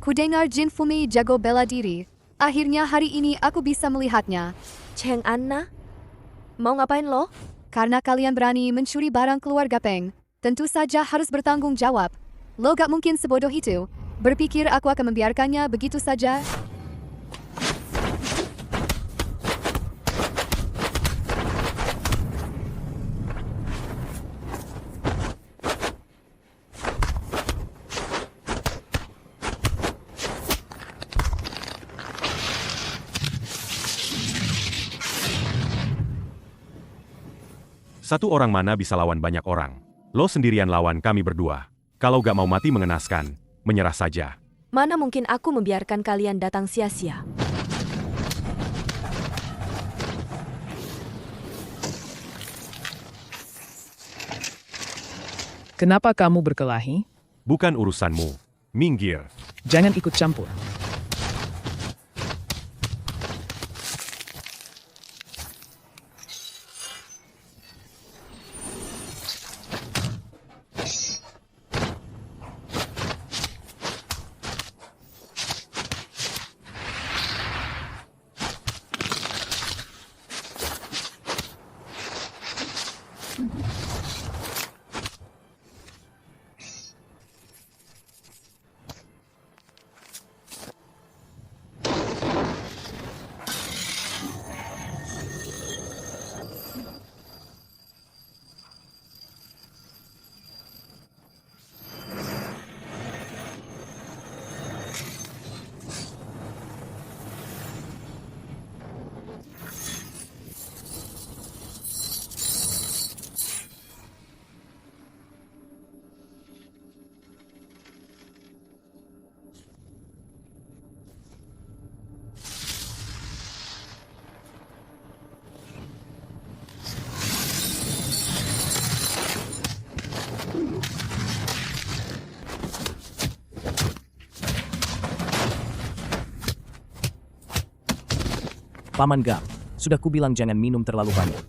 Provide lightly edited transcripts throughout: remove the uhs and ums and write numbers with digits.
Kudengar Jin Fumi jago bela diri. Akhirnya hari ini aku bisa melihatnya. Cheng Anna? Mau ngapain lo? Karena kalian berani mencuri barang keluarga Peng, tentu saja harus bertanggung jawab. Lo gak mungkin sebodoh itu. Berpikir aku akan membiarkannya begitu saja? Satu orang mana bisa lawan banyak orang? Lo sendirian lawan kami berdua. Kalau gak mau mati mengenaskan, menyerah saja. Mana mungkin aku membiarkan kalian datang sia-sia? Kenapa kamu berkelahi? Bukan urusanmu. Minggir. Jangan ikut campur. Paman Gam, sudah kubilang jangan minum terlalu banyak.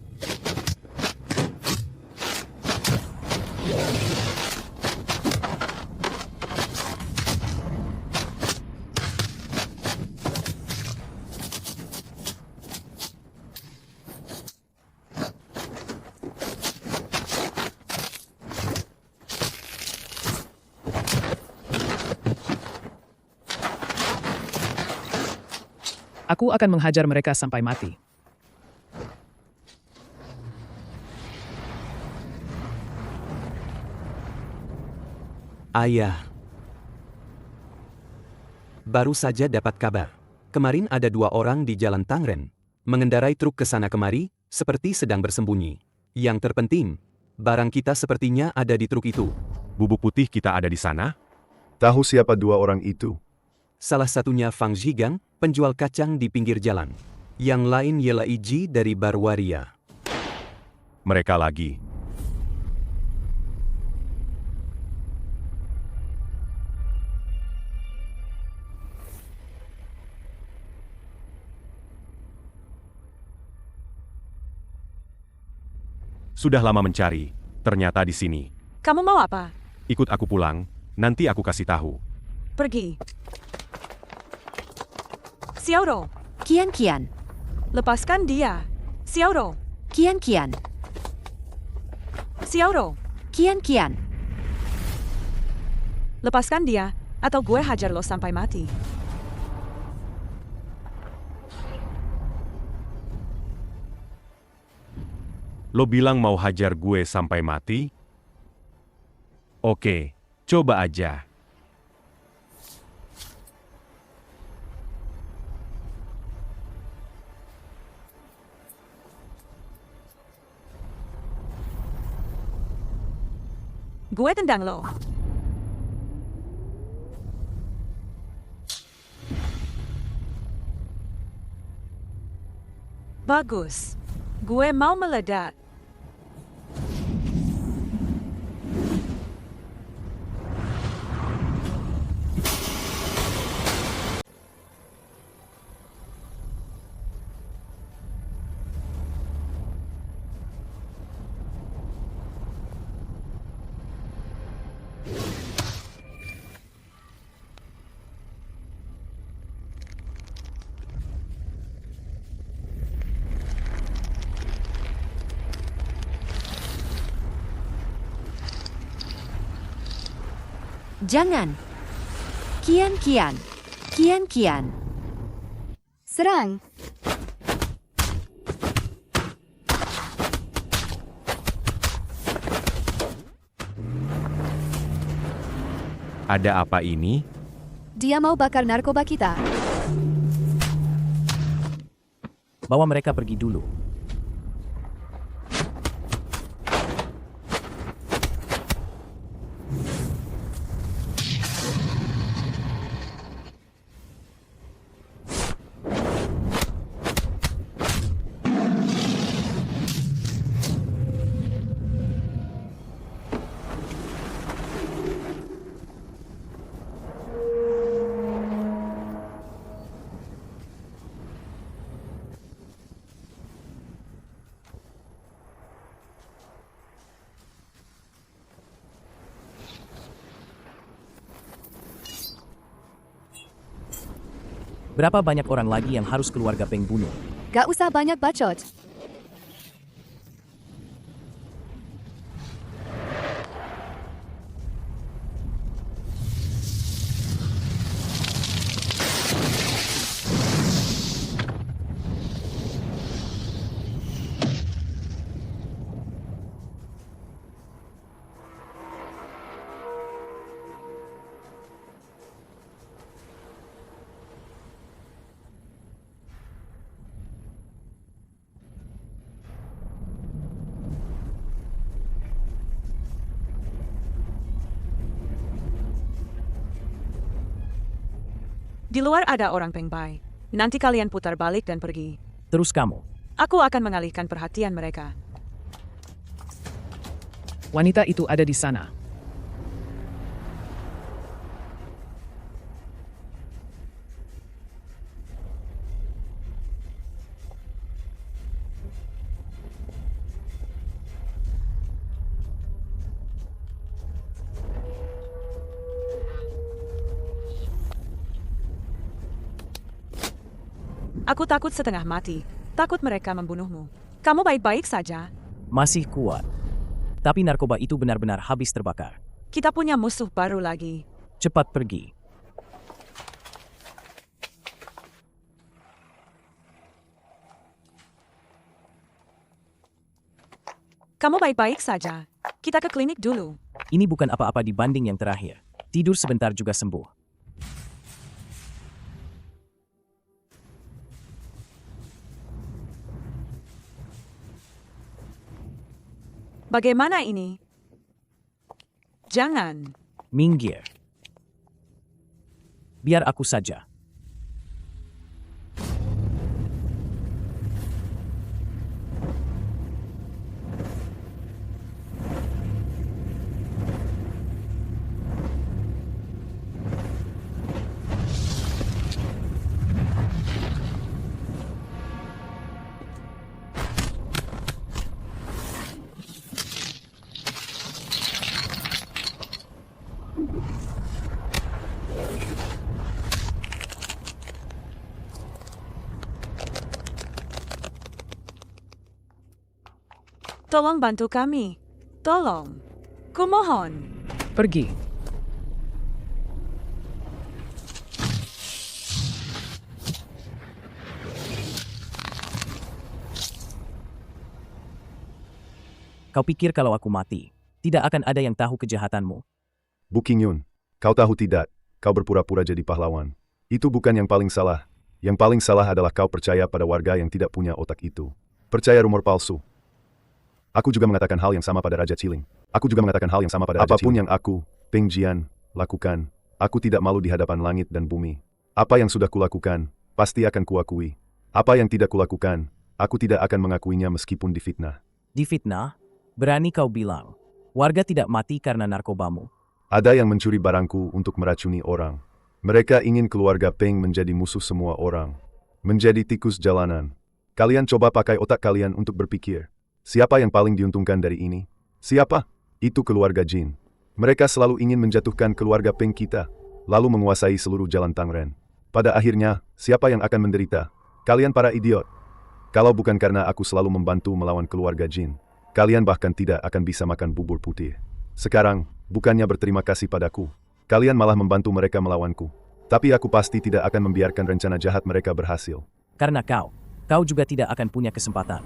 Aku akan menghajar mereka sampai mati. Ayah. Baru saja dapat kabar. Kemarin ada 2 orang di Jalan Tangren, mengendarai truk ke sana kemari, seperti sedang bersembunyi. Yang terpenting, barang kita sepertinya ada di truk itu. Bubuk putih kita ada di sana? Tahu siapa 2 orang itu? Salah satunya Fang Zhigang, penjual kacang di pinggir jalan. Yang lain ialah Iji dari Barwaria. Mereka lagi. Sudah lama mencari, ternyata di sini. Kamu mau apa? Ikut aku pulang, nanti aku kasih tahu. Pergi. Xiaoro, Kian. lepaskan dia. Xiaoro, Kian. Xiaoro, Kian. lepaskan dia, atau gue hajar lo sampai mati. Lo bilang mau hajar gue sampai mati? Oke, coba aja. Gue tendang lo. Bagus. Gue mau meledak. Jangan. Kian. Serang! Ada apa ini? Dia mau bakar narkoba kita. Bawa mereka pergi dulu. Berapa banyak orang lagi yang harus keluarga Peng bunuh? Gak usah banyak bacot. Di luar ada orang Peng Bai. Nanti kalian putar balik dan pergi. Terus kamu. Aku akan mengalihkan perhatian mereka. Wanita itu ada di sana. Aku takut setengah mati. Takut mereka membunuhmu. Kamu baik-baik saja. Masih kuat. Tapi narkoba itu benar-benar habis terbakar. Kita punya musuh baru lagi. Cepat pergi. Kamu baik-baik saja. Kita ke klinik dulu. Ini bukan apa-apa dibanding yang terakhir. Tidur sebentar juga sembuh. Bagaimana ini? Jangan. Minggir. Biar aku saja. Tolong bantu kami. Tolong. Kumohon. Pergi. Kau pikir kalau aku mati, tidak akan ada yang tahu kejahatanmu? Bu Qingyun, kau tahu tidak, kau berpura-pura jadi pahlawan. Itu bukan yang paling salah. Yang paling salah adalah kau percaya pada warga yang tidak punya otak itu. Percaya rumor palsu. Aku juga mengatakan hal yang sama pada Raja Chiling. Apapun yang aku, Peng Jian, lakukan, aku tidak malu di hadapan langit dan bumi. Apa yang sudah kulakukan, pasti akan kuakui. Apa yang tidak kulakukan, aku tidak akan mengakuinya meskipun difitnah. Difitnah? Berani kau bilang, warga tidak mati karena narkobamu. Ada yang mencuri barangku untuk meracuni orang. Mereka ingin keluarga Peng menjadi musuh semua orang. Menjadi tikus jalanan. Kalian coba pakai otak kalian untuk berpikir. Siapa yang paling diuntungkan dari ini? Siapa? Itu keluarga Jin. Mereka selalu ingin menjatuhkan keluarga Peng kita, lalu menguasai seluruh jalan Tangren. Pada akhirnya, siapa yang akan menderita? Kalian para idiot. Kalau bukan karena aku selalu membantu melawan keluarga Jin, kalian bahkan tidak akan bisa makan bubur putih. Sekarang, bukannya berterima kasih padaku, Kalian malah membantu mereka melawanku. Tapi aku pasti tidak akan membiarkan rencana jahat mereka berhasil. Karena kau juga tidak akan punya kesempatan.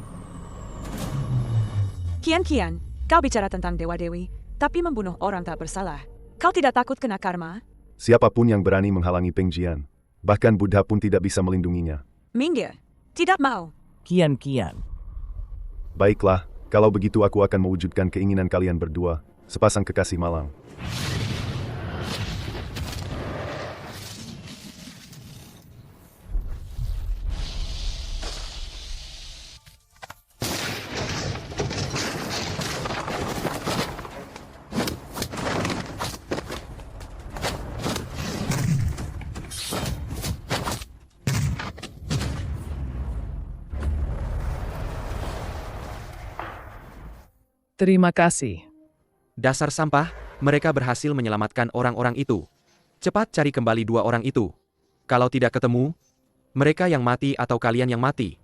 Kian, kau bicara tentang dewa-dewi, tapi membunuh orang tak bersalah. Kau tidak takut kena karma? Siapapun yang berani menghalangi Peng Jian, bahkan Buddha pun tidak bisa melindunginya. Minggir. Tidak mau. Kian. Baiklah, kalau begitu aku akan mewujudkan keinginan kalian berdua, sepasang kekasih malang. Terima kasih. Dasar sampah, mereka berhasil menyelamatkan orang-orang itu. Cepat cari kembali 2 orang itu. Kalau tidak ketemu, mereka yang mati atau kalian yang mati.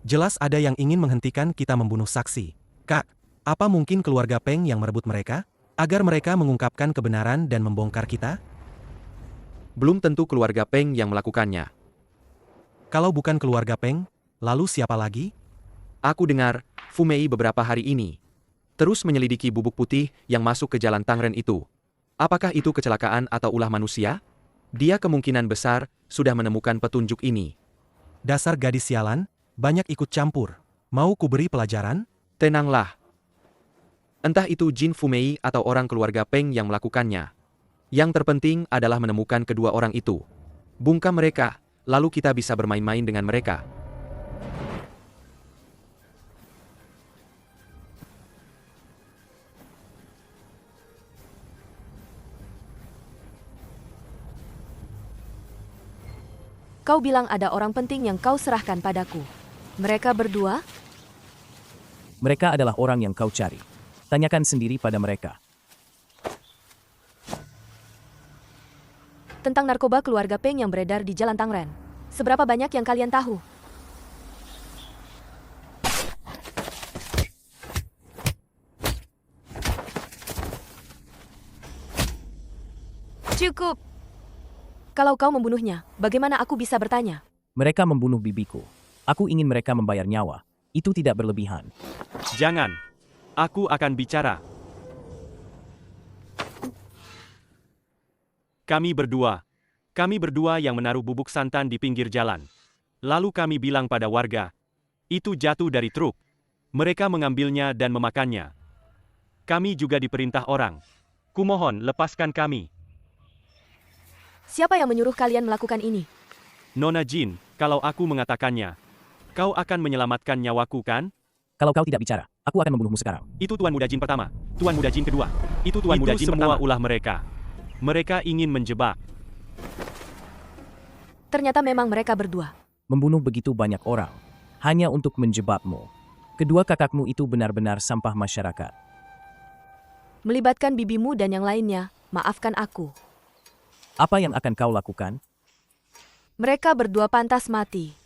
Jelas ada yang ingin menghentikan kita membunuh saksi. Kak, apa mungkin keluarga Peng yang merebut mereka? Agar mereka mengungkapkan kebenaran dan membongkar kita? Belum tentu keluarga Peng yang melakukannya. Kalau bukan keluarga Peng, lalu siapa lagi? Aku dengar, Fumei beberapa hari ini terus menyelidiki bubuk putih yang masuk ke jalan Tangren itu. Apakah itu kecelakaan atau ulah manusia? Dia kemungkinan besar sudah menemukan petunjuk ini. Dasar gadis sialan, banyak ikut campur. Mau kuberi pelajaran? Tenanglah. Entah itu Jin Fumei atau orang keluarga Peng yang melakukannya. Yang terpenting adalah menemukan kedua orang itu. Bungkam mereka, lalu kita bisa bermain-main dengan mereka. Kau bilang ada orang penting yang kau serahkan padaku. Mereka berdua? Mereka adalah orang yang kau cari. Tanyakan sendiri pada mereka. Tentang narkoba keluarga Peng yang beredar di Jalan Tangren. Seberapa banyak yang kalian tahu? Cukup. Kalau kau membunuhnya, bagaimana aku bisa bertanya? Mereka membunuh bibiku. Aku ingin mereka membayar nyawa. Itu tidak berlebihan. Jangan. Aku akan bicara. Kami berdua yang menaruh bubuk santan di pinggir jalan. Lalu kami bilang pada warga, itu jatuh dari truk. Mereka mengambilnya dan memakannya. Kami juga diperintah orang. Kumohon, lepaskan kami. Siapa yang menyuruh kalian melakukan ini? Nona Jin, kalau aku mengatakannya, kau akan menyelamatkan nyawaku kan? Kalau kau tidak bicara, aku akan membunuhmu sekarang. Itu Tuan Muda Jin pertama, Tuan Muda Jin kedua. Itu Tuan Muda Jin pertama. Itu semua ulah mereka. Mereka ingin menjebak. Ternyata memang mereka berdua. Membunuh begitu banyak orang, hanya untuk menjebakmu. Kedua kakakmu itu benar-benar sampah masyarakat. Melibatkan bibimu dan yang lainnya, maafkan aku. Apa yang akan kau lakukan? Mereka berdua pantas mati.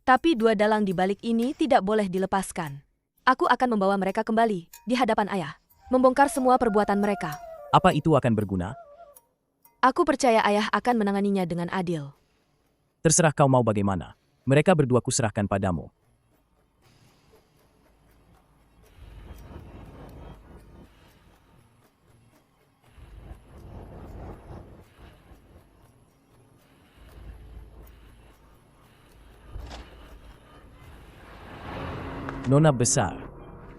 Tapi 2 dalang di balik ini tidak boleh dilepaskan. Aku akan membawa mereka kembali di hadapan ayah. Membongkar semua perbuatan mereka. Apa itu akan berguna? Aku percaya ayah akan menanganinya dengan adil. Terserah kau mau bagaimana. Mereka berdua kuserahkan padamu. Nona besar.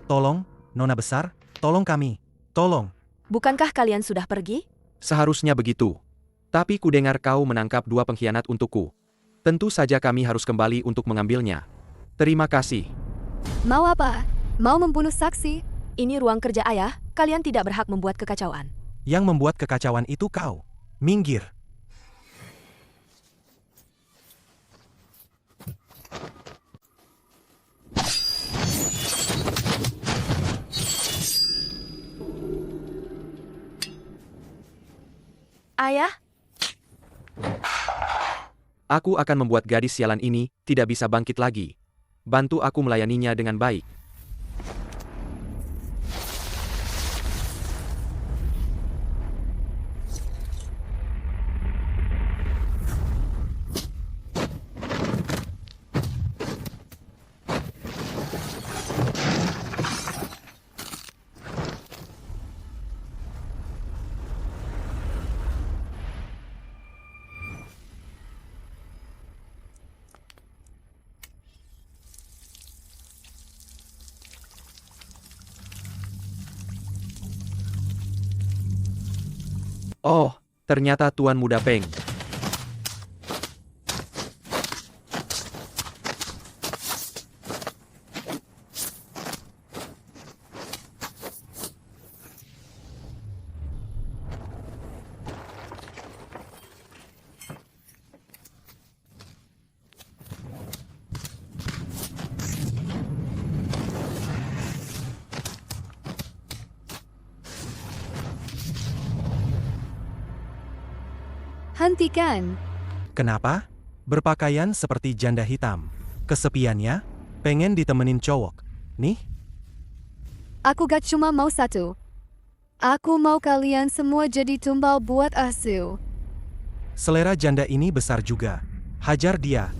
Tolong, Nona besar, tolong kami. Tolong. Bukankah kalian sudah pergi? Seharusnya begitu. Tapi kudengar kau menangkap 2 pengkhianat untukku. Tentu saja kami harus kembali untuk mengambilnya. Terima kasih. Mau apa? Mau membunuh saksi? Ini ruang kerja ayah, kalian tidak berhak membuat kekacauan. Yang membuat kekacauan itu kau. Minggir. Ayah? Aku akan membuat gadis sialan ini tidak bisa bangkit lagi. Bantu aku melayaninya dengan baik. Oh, ternyata Tuan Muda Peng. Hentikan. Kenapa? Berpakaian seperti janda hitam. Kesepiannya? Pengen ditemenin cowok. Nih, Aku gak cuma mau satu. Aku mau kalian semua jadi tumbal buat Asu. selera janda ini besar juga. Hajar dia.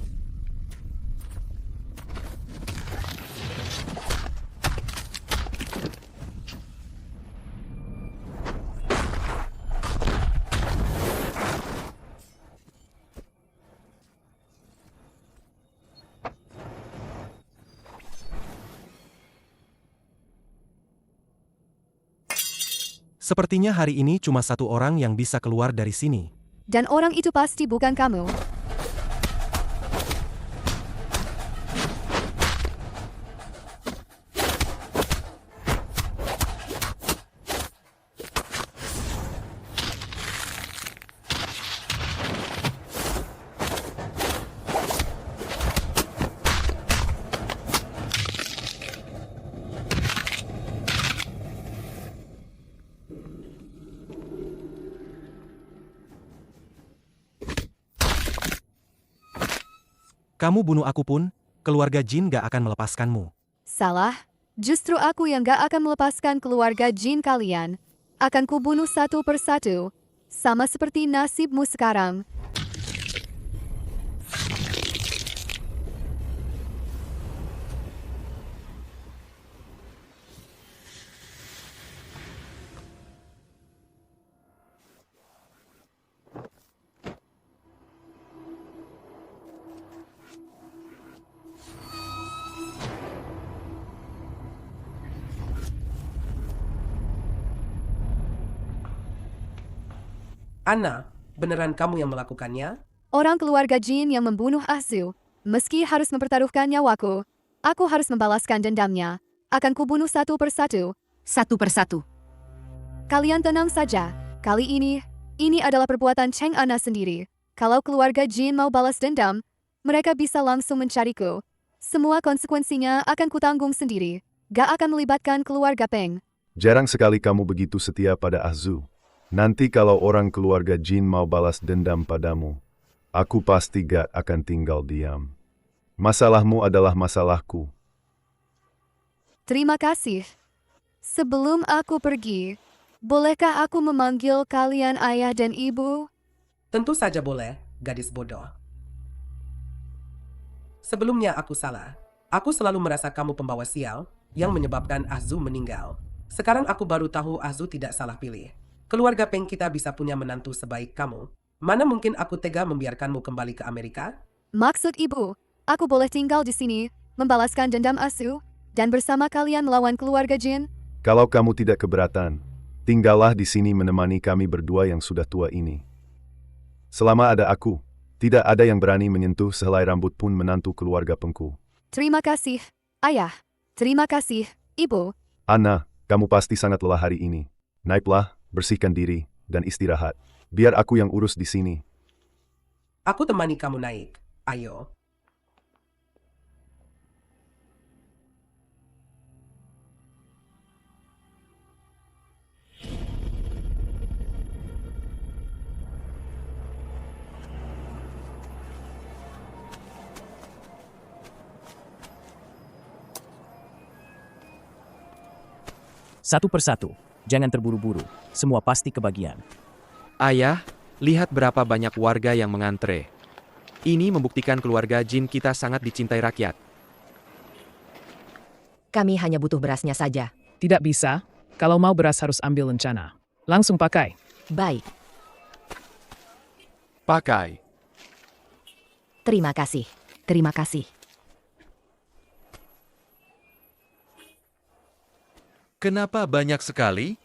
Sepertinya hari ini cuma satu orang yang bisa keluar dari sini. Dan orang itu pasti bukan kamu. Kamu bunuh aku pun, keluarga Jin gak akan melepaskanmu. Salah. Justru aku yang gak akan melepaskan keluarga Jin kalian. Akan kubunuh satu persatu. Sama seperti nasibmu sekarang. Anna, beneran kamu yang melakukannya? Orang keluarga Jin yang membunuh Asu. Meski harus mempertaruhkan nyawaku, aku harus membalaskan dendamnya. Akan kubunuh satu persatu. Satu persatu. Kalian tenang saja. Kali ini adalah perbuatan Cheng Ana sendiri. Kalau keluarga Jin mau balas dendam, mereka bisa langsung mencariku. Semua konsekuensinya akan kutanggung sendiri. Gak akan melibatkan keluarga Peng. Jarang sekali kamu begitu setia pada Azu. Nanti kalau orang keluarga Jin mau balas dendam padamu, aku pasti gak akan tinggal diam. Masalahmu adalah masalahku. Terima kasih. Sebelum aku pergi, bolehkah aku memanggil kalian ayah dan ibu? Tentu saja boleh, gadis bodoh. Sebelumnya aku salah. Aku selalu merasa kamu pembawa sial yang menyebabkan Azu meninggal. Sekarang aku baru tahu Azu tidak salah pilih. Keluarga Peng kita bisa punya menantu sebaik kamu. Mana mungkin aku tega membiarkanmu kembali ke Amerika? Maksud ibu, aku boleh tinggal di sini, membalaskan dendam Asu, dan bersama kalian melawan keluarga Jin? Kalau kamu tidak keberatan, tinggallah di sini menemani kami berdua yang sudah tua ini. Selama ada aku, tidak ada yang berani menyentuh sehelai rambut pun menantu keluarga Pengku. Terima kasih, ayah. Terima kasih, ibu. Anna, kamu pasti sangat lelah hari ini. Naiklah, bersihkan diri, dan istirahat. Biar aku yang urus di sini. Aku temani kamu naik. Ayo. Satu persatu. Jangan terburu-buru. Semua pasti kebagian. Ayah, lihat berapa banyak warga yang mengantre. Ini membuktikan keluarga Jin kita sangat dicintai rakyat. Kami hanya butuh berasnya saja. Tidak bisa. Kalau mau beras harus ambil lencana. Langsung pakai. Baik. Pakai. Terima kasih. Terima kasih. Kenapa banyak sekali?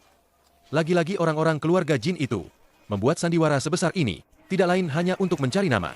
Lagi-lagi orang-orang keluarga Jin itu. Membuat sandiwara sebesar ini, tidak lain hanya untuk mencari nama.